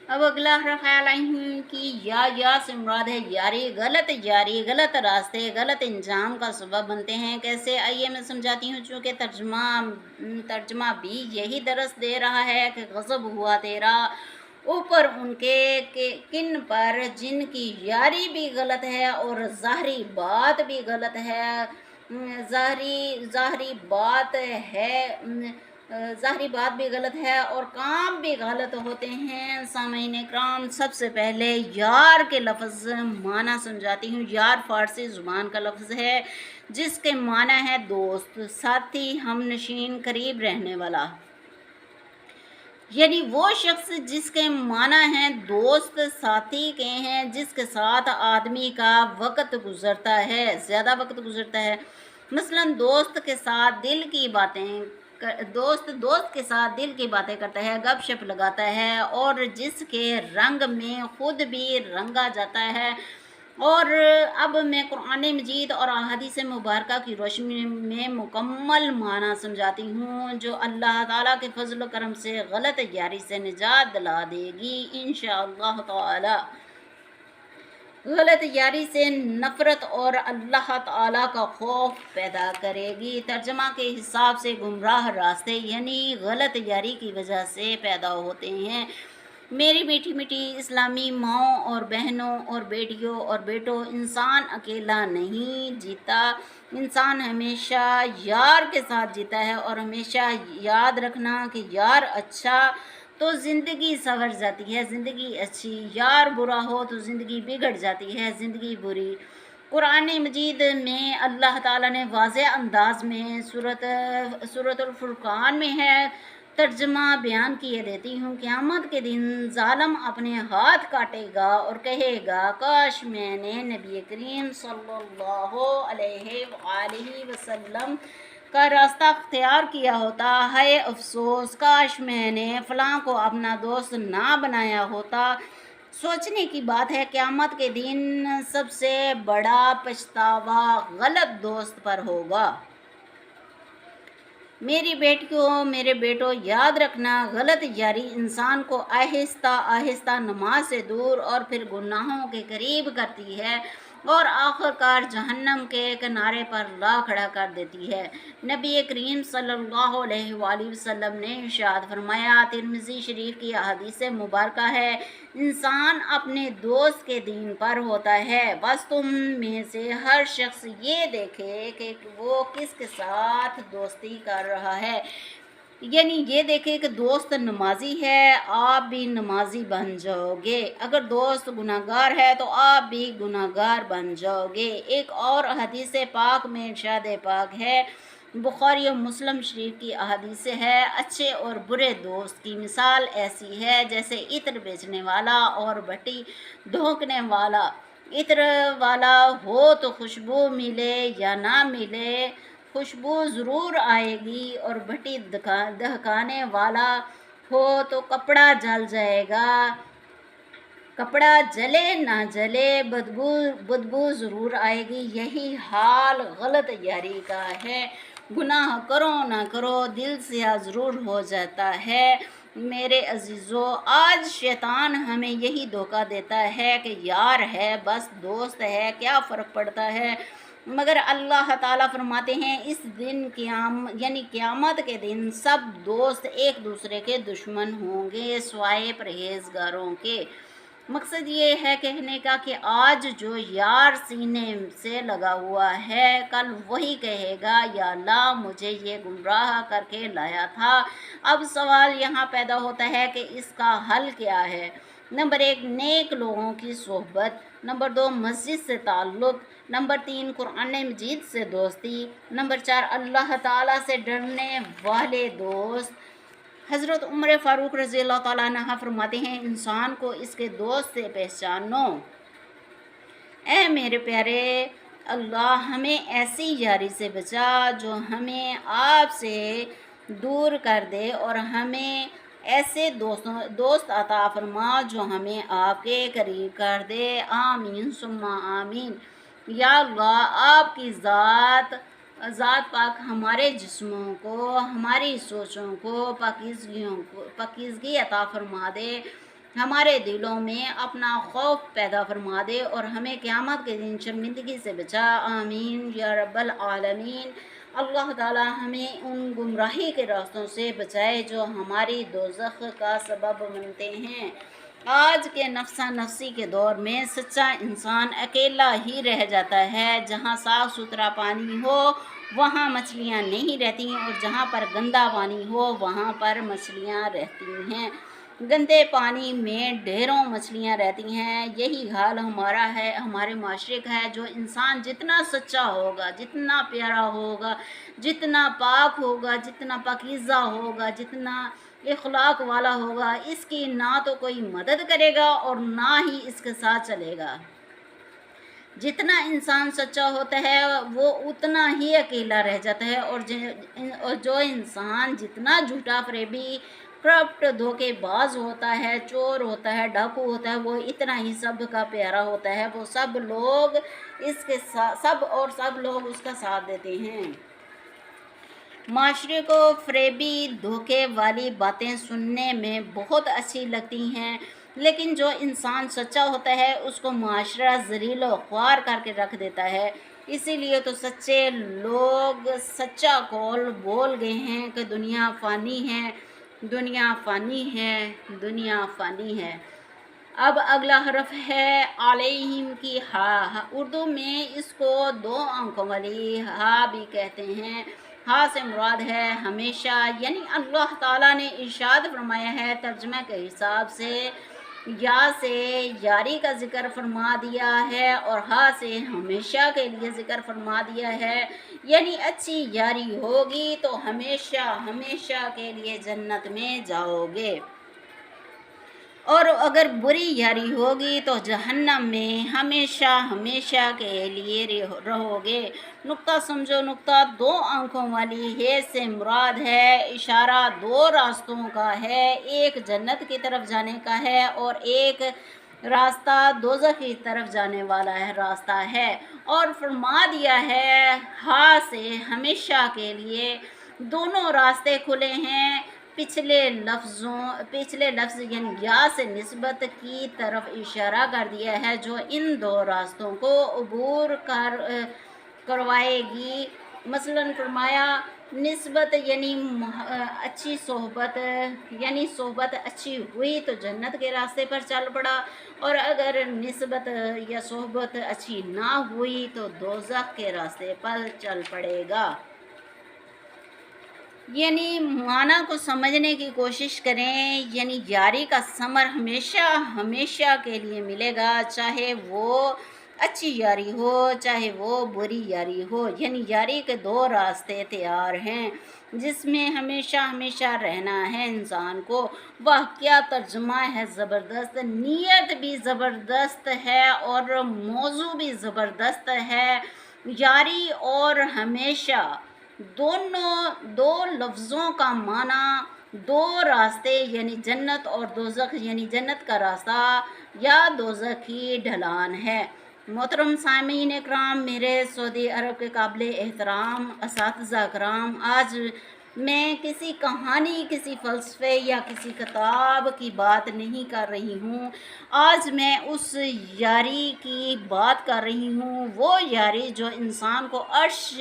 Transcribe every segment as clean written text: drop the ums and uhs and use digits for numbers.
अब अगला ख्याल आई हूँ कि या से मुराद है यारी, गलत रास्ते, गलत इंजाम का सबब बनते हैं। कैसे, आइए मैं समझाती हूँ। चूँकि तर्जमा भी यही दरस दे रहा है कि गज़ब हुआ तेरा ऊपर उनके के किन पर जिनकी यारी भी गलत है और ज़ाहरी बात भी गलत है। ज़ाहरी बात है, ज़ाहरी बात भी गलत है और काम भी गलत होते हैं। सामईन इकराम, सबसे पहले यार के लफ्ज़ माना समझाती हूँ। यार फ़ारसी ज़ुबान का लफ्ज़ है जिसके माना है दोस्त, साथी, हमनशीन, करीब रहने वाला। यानी वो शख्स जिसके माना है दोस्त साथी के हैं, जिसके साथ आदमी का वक़्त गुज़रता है, ज़्यादा वक़्त गुज़रता है। मसलन दोस्त के साथ दिल की बातें करता है, गपशप लगाता है और जिसके रंग में खुद भी रंगा जाता है। और अब मैं कुरान मजीद और अहादीस मुबारका की रोशनी में मुकम्मल माना समझाती हूँ, जो अल्लाह ताला के फजल करम से गलत यारी से निजात दिला देगी इंशाअल्लाह ताला। गलत यारी से नफ़रत और अल्लाह ताला का खौफ पैदा करेगी। तर्जमा के हिसाब से गुमराह रास्ते यानी गलत यारी की वजह से पैदा होते हैं। मेरी मीठी मीठी इस्लामी माओं और बहनों और बेटियों और बेटों, इंसान अकेला नहीं जीता, इंसान हमेशा यार के साथ जीता है। और हमेशा याद रखना कि यार अच्छा तो ज़िंदगी संवर जाती है, ज़िंदगी अच्छी। यार बुरा हो तो ज़िंदगी बिगड़ जाती है, ज़िंदगी बुरी। कुरान मजीद में अल्लाह ताला ने वाज़े अंदाज में सूरतुल फुरकान में है, तर्जमा बयान किए देती हूँ। क़यामत के दिन ज़ालिम अपने हाथ काटेगा और कहेगा, काश मैंने नबी करीम सल्लल्लाहु अलैहि वसल्लम का रास्ता अख्तियार किया होता। है अफसोस, काश मैंने फ़लाँ को अपना दोस्त ना बनाया होता। सोचने की बात है, क़यामत के दिन सबसे बड़ा पछतावा गलत दोस्त पर होगा। मेरी बेटियों, मेरे बेटों, याद रखना, गलत यारी इंसान को आहिस्ता आहिस्ता नमाज से दूर और फिर गुनाहों के करीब करती है और आखिरकार जहन्नम के किनारे पर ला खड़ा कर देती है। नबी करीम सल्लल्लाहु अलैहि वसल्लम ने इरशाद फरमाया, तिरमिज़ी शरीफ की हदीस मुबारक है, इंसान अपने दोस्त के दीन पर होता है। बस तुम में से हर शख्स ये देखे कि वो किसके साथ दोस्ती कर रहा है। यानी ये देखे कि दोस्त नमाजी है, आप भी नमाजी बन जाओगे। अगर दोस्त गुनाहगार है तो आप भी गुनाहगार बन जाओगे। एक और हदीस पाक में इरशाद पाक है, बुखारी और मुस्लिम शरीफ की अहादीस है, अच्छे और बुरे दोस्त की मिसाल ऐसी है जैसे इत्र बेचने वाला और भट्टी धोकने वाला। इत्र वाला हो तो खुशबू मिले या ना मिले, खुशबू ज़रूर आएगी। और भट्टी दहकाने वाला हो तो कपड़ा जल जाएगा, कपड़ा जले ना जले, बदबू बदबू ज़रूर आएगी। यही हाल गलत यारी का है। गुनाह करो ना करो, दिल सिया ज़रूर हो जाता है। मेरे अजीज़ों, आज शैतान हमें यही धोखा देता है कि यार है, बस दोस्त है, क्या फ़र्क पड़ता है। मगर अल्लाह ताला फरमाते हैं, इस दिन क़यामत के दिन सब दोस्त एक दूसरे के दुश्मन होंगे सिवाय परहेज़गारों के। मकसद ये है कहने का कि आज जो यार सीने से लगा हुआ है, कल वही कहेगा, या अल्लाह मुझे ये गुमराह करके लाया था। अब सवाल यहाँ पैदा होता है कि इसका हल क्या है। नंबर 1, नेक लोगों की सोहबत। नंबर 2, मस्जिद से ताल्लुक़। नंबर 3, कुरान मजीद से दोस्ती। नंबर 4, अल्लाह ताला से डरने वाले दोस्त। हज़रत उमर फ़ारूक रज़ी अल्लाह ताला अन्हा फरमाते हैं, इंसान को इसके दोस्त से पहचानो। ऐ मेरे प्यारे, अल्लाह हमें ऐसी यारी से बचा जो हमें आपसे दूर कर दे और हमें ऐसे दोस्त अता फरमा जो हमें आपके करीब कर दे। आमीन सुम्मा आमीन। या अल्लाह, आपकी ज़ात पाक हमारे जिस्मों को, हमारी सोचों को पाकीज़गी अता फरमा दे। हमारे दिलों में अपना खौफ पैदा फरमा दे और हमें क़यामत के दिन शर्मिंदगी से बचा। आमीन या रब्बल आलमीन। अल्लाह ताला हमें उन गुमराही के रास्तों से बचाए जो हमारी दोज़ख का सबब बनते हैं। आज के नफसा नफसी के दौर में सच्चा इंसान अकेला ही रह जाता है। जहाँ साफ़ सुथरा पानी हो वहाँ मछलियाँ नहीं रहती और जहाँ पर गंदा पानी हो वहाँ पर मछलियाँ रहती हैं। गंदे पानी में ढेरों मछलियाँ रहती हैं। यही हाल हमारा है, हमारे माशरे का है। जो इंसान जितना सच्चा होगा, जितना प्यारा होगा, जितना पाक होगा, जितना पाकीज़ा होगा, जितना इखलाक वाला होगा, इसकी ना तो कोई मदद करेगा और ना ही इसके साथ चलेगा। जितना इंसान सच्चा होता है वो उतना ही अकेला रह जाता है और जो इंसान जितना झूठा, फरेबी, करप्ट, धोखेबाज होता है, चोर होता है, डाकू होता है, वो इतना ही सब का प्यारा होता है। वो सब लोग इसके साथ सब लोग उसका साथ देते हैं। माशरे को फरेबी, धोखे वाली बातें सुनने में बहुत अच्छी लगती हैं, लेकिन जो इंसान सच्चा होता है उसको माशरा ज़लील व ख्वार करके रख देता है। इसीलिए तो सच्चे लोग सच्चा कौल बोल गए हैं कि दुनिया फ़ानी है, दुनिया फ़ानी है, दुनिया फ़ानी है। अब अगला हरफ है अलैहिम की हा। उर्दू में इसको 2 आंखों वाली हा भी कहते हैं। हा से मुराद है हमेशा, यानी अल्लाह ताला ने इरशाद फरमाया है तर्जुमे के हिसाब से, या से यारी का ज़िक्र फरमा दिया है और हा से हमेशा के लिए ज़िक्र फरमा दिया है। यानी अच्छी यारी होगी तो हमेशा हमेशा के लिए जन्नत में जाओगे, और अगर बुरी यारी होगी तो जहन्नम में हमेशा हमेशा के लिए रहोगे। नुक्ता समझो, नुक्ता 2 आंखों वाली है से मुराद है इशारा 2 रास्तों का है। एक जन्नत की तरफ जाने का है और एक रास्ता दोज़ख की तरफ जाने वाला है रास्ता है। और फरमा दिया है हा से हमेशा के लिए, दोनों रास्ते खुले हैं। पिछले लफ्ज़ यानी या से निस्बत की तरफ इशारा कर दिया है जो इन 2 रास्तों को अबूर करवाएगी। मसलन फरमाया निस्बत यानी अच्छी सोहबत, यानी सोहबत अच्छी हुई तो जन्नत के रास्ते पर चल पड़ा, और अगर निस्बत या सोहबत अच्छी ना हुई तो दोज़ख के रास्ते पर चल पड़ेगा। यानी माना को समझने की कोशिश करें। यानी यारी का समर हमेशा हमेशा के लिए मिलेगा, चाहे वो अच्छी यारी हो चाहे वो बुरी यारी हो। यानी यारी के 2 रास्ते तैयार हैं जिसमें हमेशा हमेशा रहना है इंसान को। वाह क्या तर्जुमा है ज़बरदस्त, नीयत भी ज़बरदस्त है और मौजू भी ज़बरदस्त है। यारी और हमेशा दोनों 2 लफ्ज़ों का माना 2 रास्ते, यानी जन्नत और दोज़ख, यानी जन्नत का रास्ता या दोज़ख की ढलान है। मोहतरम सामीन इकराम, मेरे सऊदी अरब के काबिल एहतराम असातिज़ा कराम, आज मैं किसी कहानी, किसी फ़लसफ़े या किसी किताब की बात नहीं कर रही हूँ। आज मैं उस यारी की बात कर रही हूँ, वो यारी जो इंसान को अर्श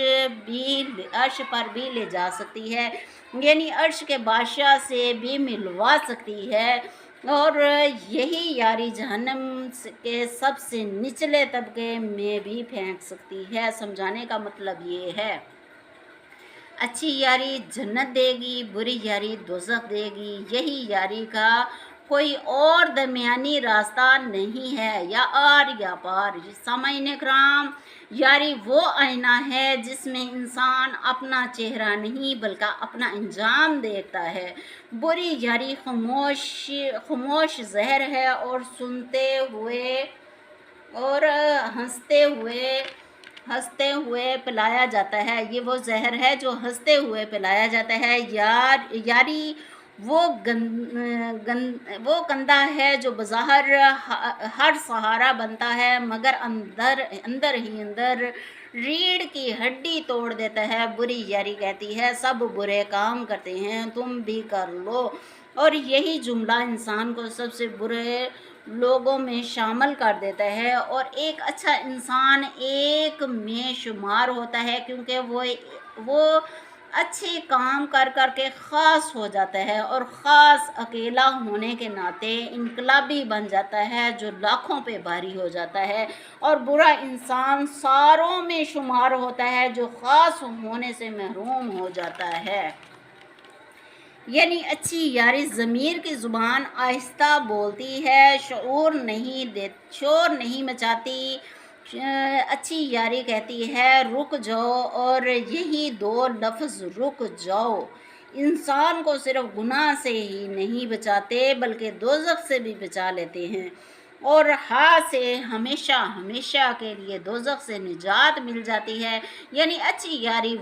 पर भी ले जा सकती है, यानी अर्श के बादशाह से भी मिलवा सकती है। और यही यारी जहन्नम के सबसे निचले तबके में भी फेंक सकती है। समझाने का मतलब ये है, अच्छी यारी जन्नत देगी, बुरी यारी दोज़ख देगी। यही यारी का कोई और दरमियानी रास्ता नहीं है, या आर या पार। सामाईन इकराम, यारी वो आईना है जिसमें इंसान अपना चेहरा नहीं बल्कि अपना अंजाम देखता है। बुरी यारी खामोश जहर है और सुनते हुए और हंसते हुए पिलाया जाता है। ये वो जहर है जो हंसते हुए पिलाया जाता है। यारी वो कंधा है जो बज़ाहिर हर सहारा बनता है मगर अंदर ही अंदर रीढ़ की हड्डी तोड़ देता है। बुरी यारी कहती है सब बुरे काम करते हैं तुम भी कर लो। اور یہی جملہ انسان کو سب سے برے لوگوں میں شامل کر دیتا ہے، اور ایک اچھا انسان ایک میں شمار ہوتا ہے، کیونکہ وہ اچھے کام کر کر کے خاص ہو جاتا ہے، اور خاص اکیلا ہونے کے ناطے انقلابی بن جاتا ہے جو لاکھوں پہ بھاری ہو جاتا ہے، اور برا انسان ساروں میں شمار ہوتا ہے جو خاص ہونے سے محروم ہو جاتا ہے۔ یعنی اچھی یاری ضمیر کی زبان آہستہ بولتی ہے، شور نہیں مچاتی۔ اچھی یاری کہتی ہے رک جاؤ، اور یہی دو لفظ رک جاؤ انسان کو صرف گناہ سے ہی نہیں بچاتے بلکہ دوزخ سے بھی بچا لیتے ہیں، اور ہاں سے ہمیشہ ہمیشہ کے لیے دوزخ سے نجات مل جاتی ہے۔ یعنی اچھی یاری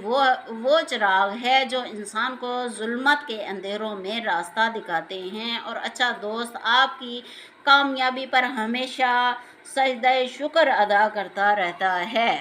وہ چراغ ہے جو انسان کو ظلمت کے اندھیروں میں راستہ دکھاتے ہیں، اور اچھا دوست آپ کی کامیابی پر ہمیشہ سجدہ شکر ادا کرتا رہتا ہے۔